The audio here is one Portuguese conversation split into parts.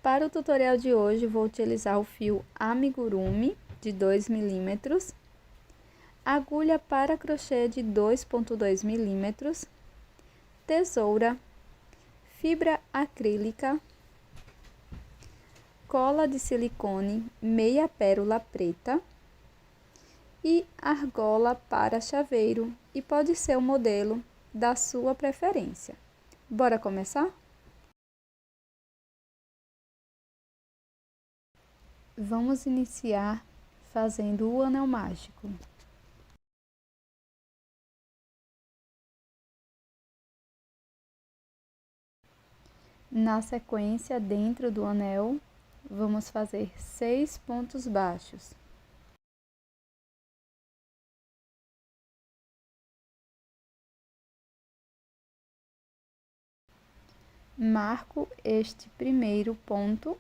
Para o tutorial de hoje, vou utilizar o fio amigurumi de 2 milímetros, agulha para crochê de 2,2 milímetros, tesoura, fibra acrílica, cola de silicone meia pérola preta e argola para chaveiro, e pode ser o modelo da sua preferência. Bora começar? Vamos iniciar fazendo o anel mágico. Na sequência, dentro do anel, vamos fazer 6 pontos baixos. Marco este primeiro ponto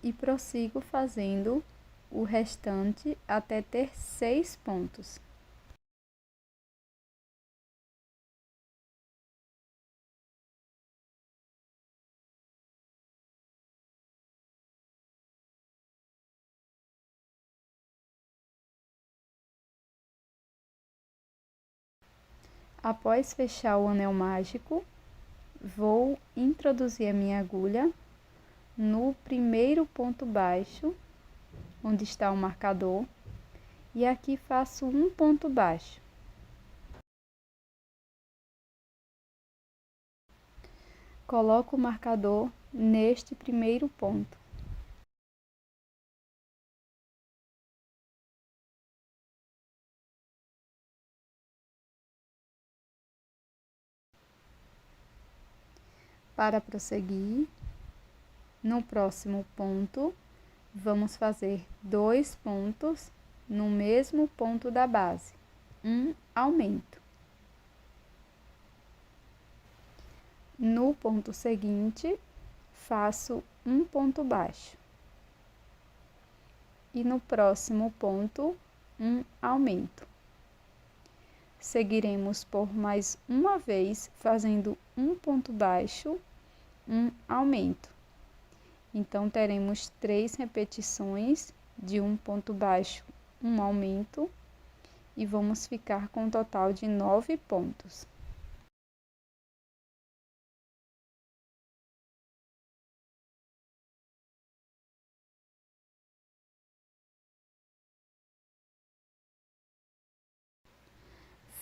e prossigo fazendo o restante até ter 6 pontos. Após fechar o anel mágico, vou introduzir a minha agulha no primeiro ponto baixo, onde está o marcador, e aqui faço um ponto baixo. Coloco o marcador neste primeiro ponto. Para prosseguir, no próximo ponto, vamos fazer 2 pontos no mesmo ponto da base, um aumento. No ponto seguinte, faço um ponto baixo. E no próximo ponto, um aumento. Seguiremos por mais uma vez fazendo um ponto baixo, um aumento. Então, teremos 3 repetições de um ponto baixo, um aumento, e vamos ficar com um total de 9 pontos.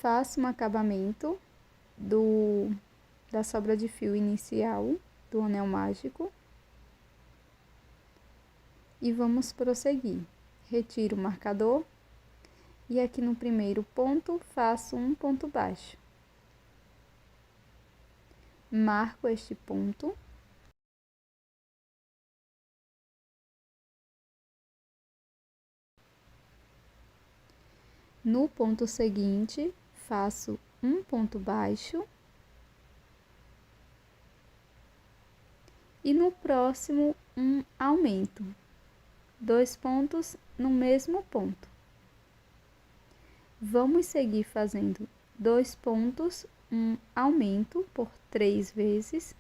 Faço um acabamento da sobra de fio inicial do anel mágico. E vamos prosseguir. Retiro o marcador e aqui no primeiro ponto faço um ponto baixo. Marco este ponto. No ponto seguinte, faço um ponto baixo. E no próximo, um aumento. 2 pontos no mesmo ponto. Vamos seguir fazendo 2 pontos, um aumento por 3 vezes.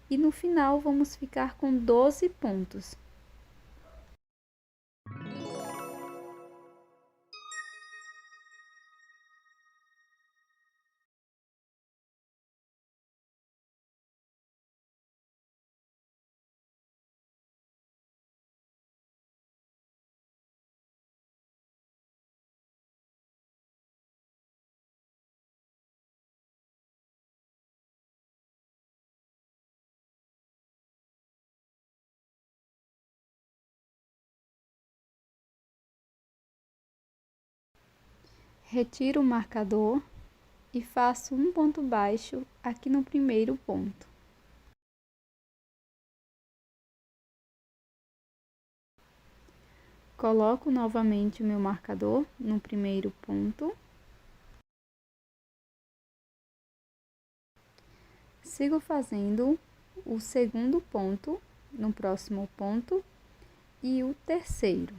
E no final, vamos ficar com 12 pontos. Retiro o marcador e faço um ponto baixo aqui no primeiro ponto. Coloco novamente o meu marcador no primeiro ponto. Sigo fazendo o segundo ponto no próximo ponto e o terceiro.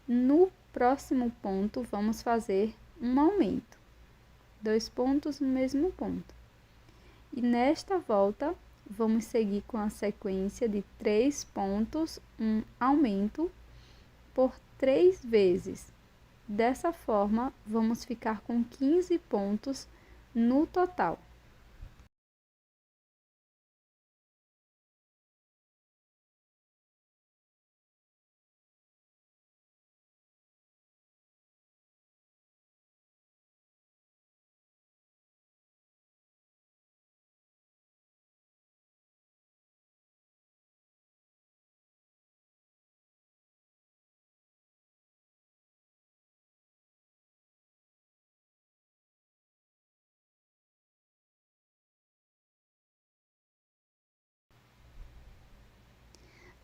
No próximo ponto, vamos fazer um aumento. 2 pontos no mesmo ponto. E nesta volta, vamos seguir com a sequência de 3 pontos, um aumento por 3 vezes. Dessa forma, vamos ficar com 15 pontos no total.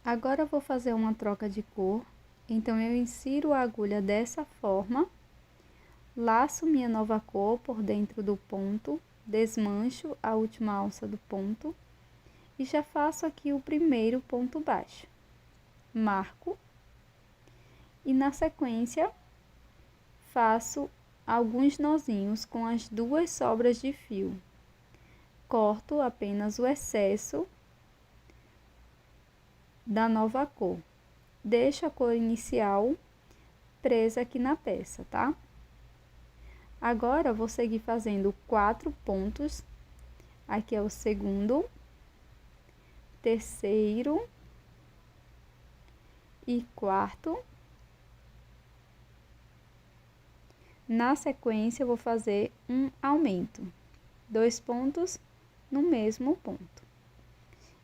Agora vou fazer uma troca de cor, então eu insiro a agulha dessa forma, laço minha nova cor por dentro do ponto, desmancho a última alça do ponto e já faço aqui o primeiro ponto baixo. Marco e na sequência faço alguns nozinhos com as 2 sobras de fio. Corto apenas o excesso da nova cor. Deixo a cor inicial presa aqui na peça, tá? Agora, vou seguir fazendo 4 pontos. Aqui é o segundo, terceiro e quarto. Na sequência, eu vou fazer um aumento, 2 pontos no mesmo ponto.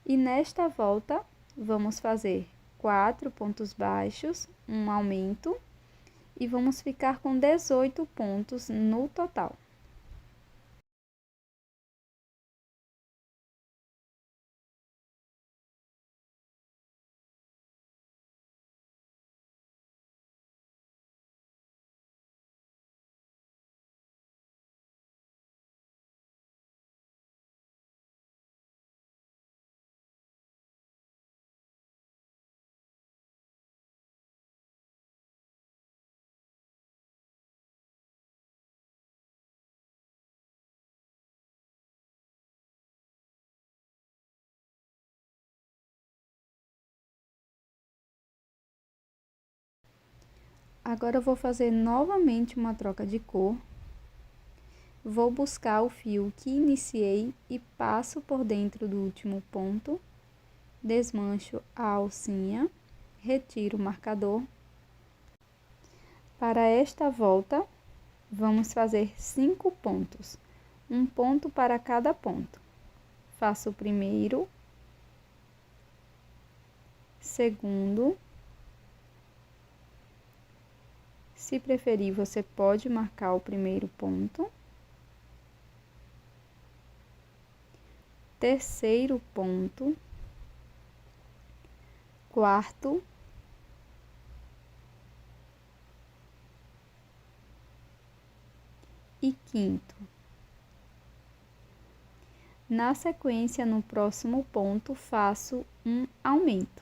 E nesta volta, vamos fazer 4 pontos baixos, um aumento, e vamos ficar com 18 pontos no total. Agora, eu vou fazer novamente uma troca de cor. Vou buscar o fio que iniciei e passo por dentro do último ponto. Desmancho a alcinha, retiro o marcador. Para esta volta, vamos fazer 5 pontos, um ponto para cada ponto. Faço o primeiro, segundo. Se preferir, você pode marcar o primeiro ponto. Terceiro ponto. Quarto. E quinto. Na sequência, no próximo ponto, faço um aumento.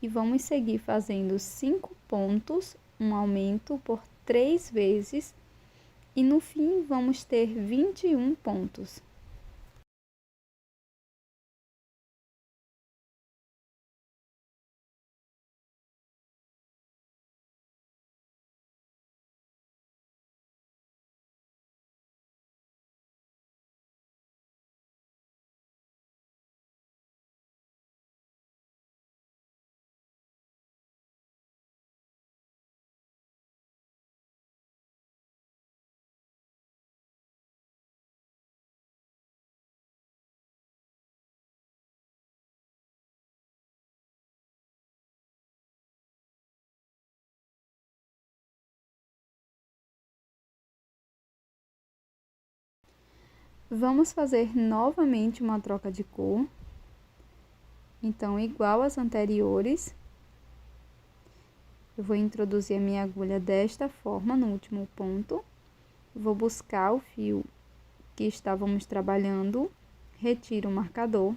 E vamos seguir fazendo 5 pontos, um aumento por 3 vezes, e no fim vamos ter 21 pontos. Vamos fazer novamente uma troca de cor. Então, igual às anteriores, eu vou introduzir a minha agulha desta forma no último ponto. Vou buscar o fio que estávamos trabalhando, retiro o marcador.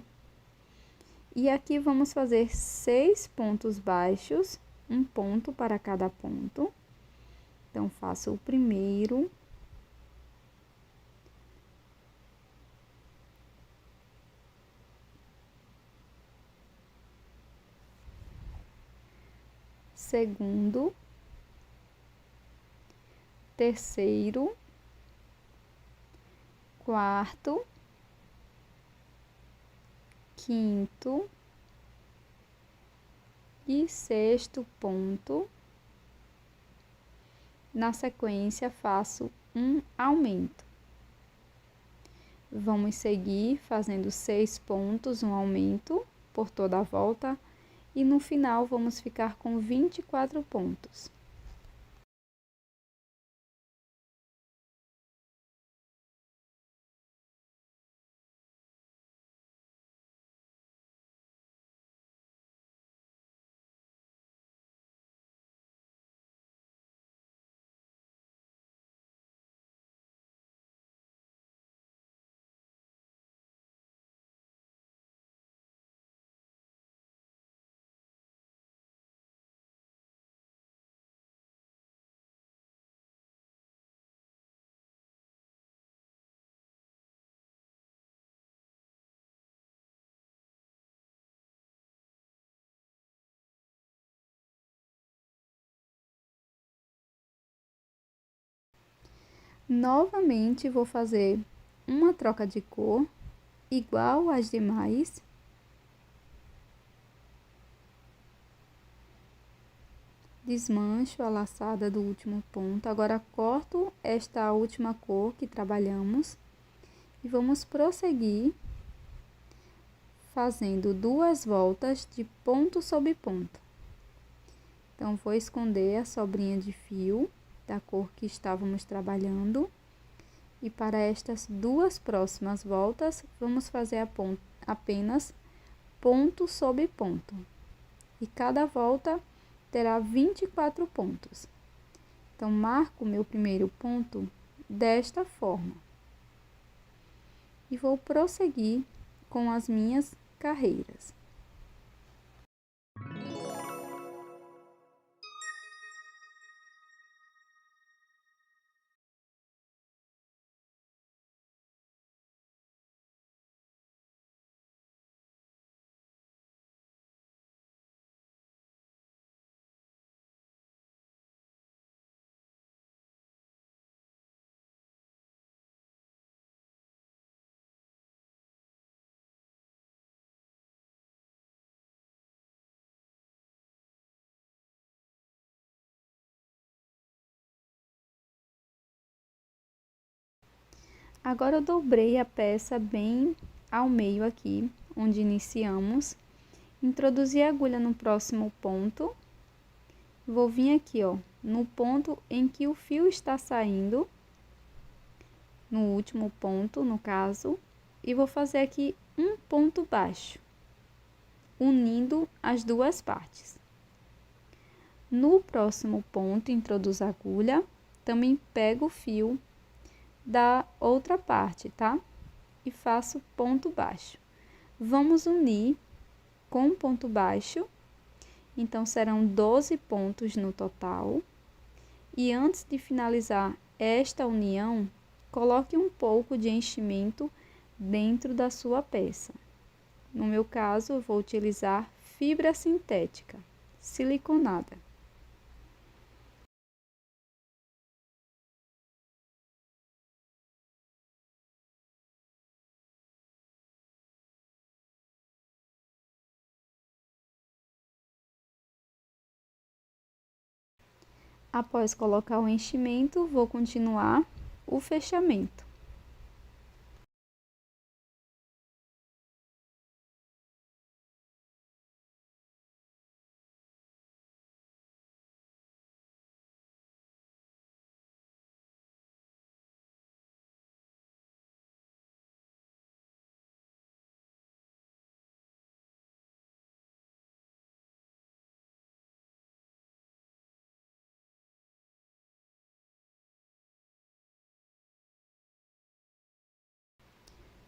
E aqui vamos fazer 6 pontos baixos, um ponto para cada ponto. Então, faço o primeiro. segundo, terceiro, quarto, quinto e sexto ponto. Na sequência, faço um aumento. Vamos seguir fazendo 6 pontos, um aumento por toda a volta, e no final vamos ficar com 24 pontos. Novamente, vou fazer uma troca de cor, igual às demais. Desmancho a laçada do último ponto. Agora, corto esta última cor que trabalhamos e vamos prosseguir fazendo 2 voltas de ponto sobre ponto. Então, vou esconder a sobrinha de fio da cor que estávamos trabalhando. E para estas 2 próximas voltas, vamos fazer apenas ponto sobre ponto. E cada volta terá 24 pontos. Então, marco o meu primeiro ponto desta forma. E vou prosseguir com as minhas carreiras. Agora, eu dobrei a peça bem ao meio aqui, onde iniciamos. Introduzi a agulha no próximo ponto. Vou vir aqui, ó, no ponto em que o fio está saindo, no último ponto, no caso, e vou fazer aqui um ponto baixo, unindo as 2 partes. No próximo ponto, introduzo a agulha, também pego o fio da outra parte, tá? E faço ponto baixo. Vamos unir com ponto baixo, então serão 12 pontos no total. E antes de finalizar esta união, coloque um pouco de enchimento dentro da sua peça. No meu caso, eu vou utilizar fibra sintética, siliconada. Após colocar o enchimento, vou continuar o fechamento.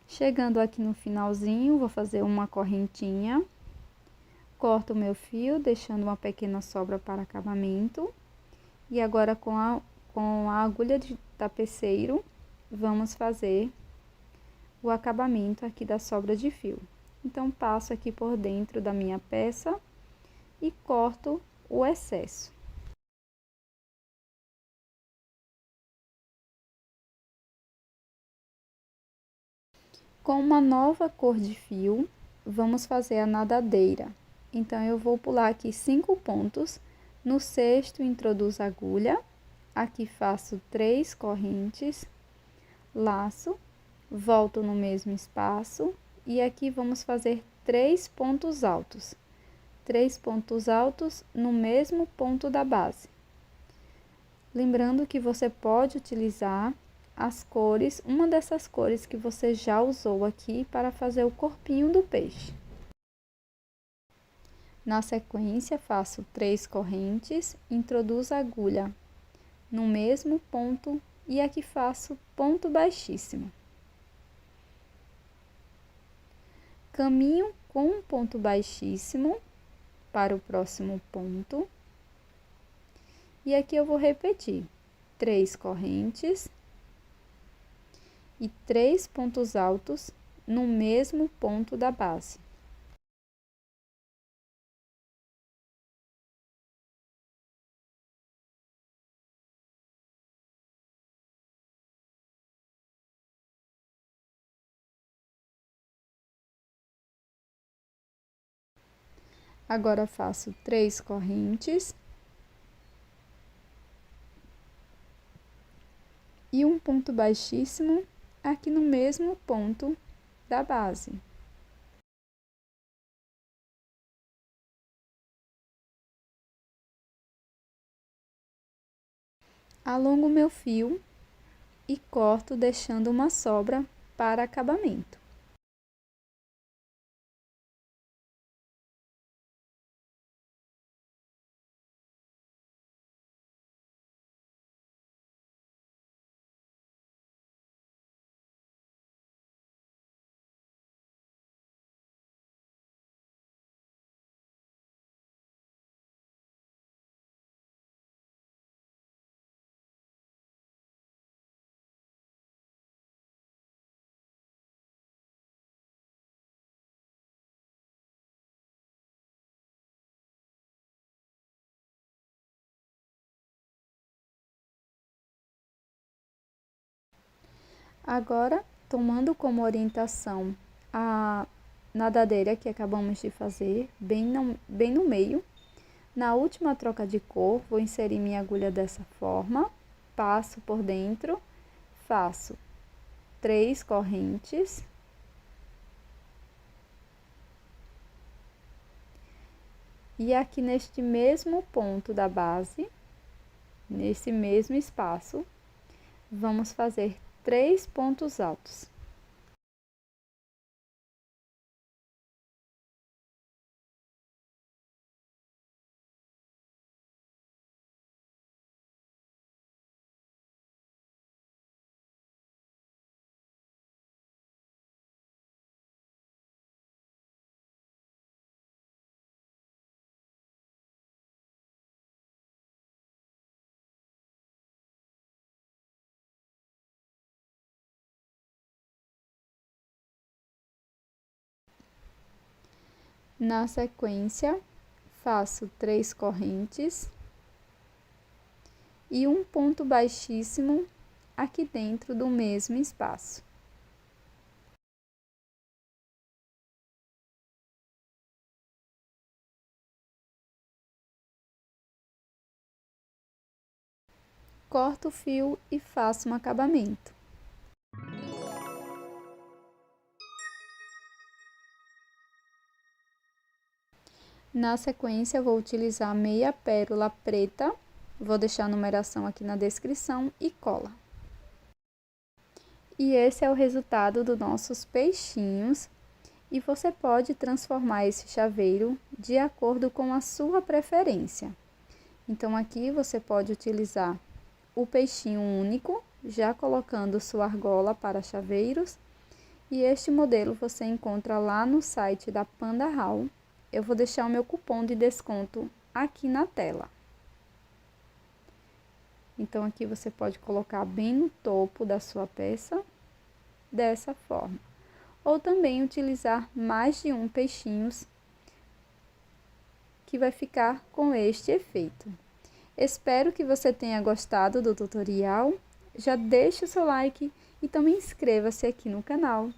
Chegando aqui no finalzinho, vou fazer uma correntinha. Corto o meu fio, deixando uma pequena sobra para acabamento. E agora, com a agulha de tapeceiro, vamos fazer o acabamento aqui da sobra de fio. Então, passo aqui por dentro da minha peça e corto o excesso. Com uma nova cor de fio, vamos fazer a nadadeira. Então, eu vou pular aqui 5 pontos. No sexto, introduzo a agulha. Aqui faço 3 correntes, laço, volto no mesmo espaço e aqui vamos fazer 3 pontos altos. 3 pontos altos no mesmo ponto da base. Lembrando que você pode utilizar as cores, uma dessas cores que você já usou aqui para fazer o corpinho do peixe. Na sequência, faço 3 correntes, introduzo a agulha no mesmo ponto e aqui faço ponto baixíssimo. Caminho com um ponto baixíssimo para o próximo ponto. E aqui eu vou repetir 3 correntes e 3 pontos altos no mesmo ponto da base. Agora faço 3 correntes e um ponto baixíssimo aqui no mesmo ponto da base. Alongo meu fio e corto deixando uma sobra para acabamento. Agora, tomando como orientação a nadadeira que acabamos de fazer, bem no meio, na última troca de cor, vou inserir minha agulha dessa forma, passo por dentro, faço 3 correntes. E aqui neste mesmo ponto da base, nesse mesmo espaço, vamos fazer 3 pontos altos. Na sequência, faço 3 correntes e um ponto baixíssimo aqui dentro do mesmo espaço. Corto o fio e faço um acabamento. Na sequência, vou utilizar meia pérola preta, vou deixar a numeração aqui na descrição e cola. E esse é o resultado dos nossos peixinhos. E você pode transformar esse chaveiro de acordo com a sua preferência. Então, aqui você pode utilizar o peixinho único, já colocando sua argola para chaveiros. E este modelo você encontra lá no site da Panda Hall. Eu vou deixar o meu cupom de desconto aqui na tela. Então, aqui você pode colocar bem no topo da sua peça, dessa forma. Ou também utilizar mais de um peixinhos que vai ficar com este efeito. Espero que você tenha gostado do tutorial. Já deixa o seu like e também inscreva-se aqui no canal.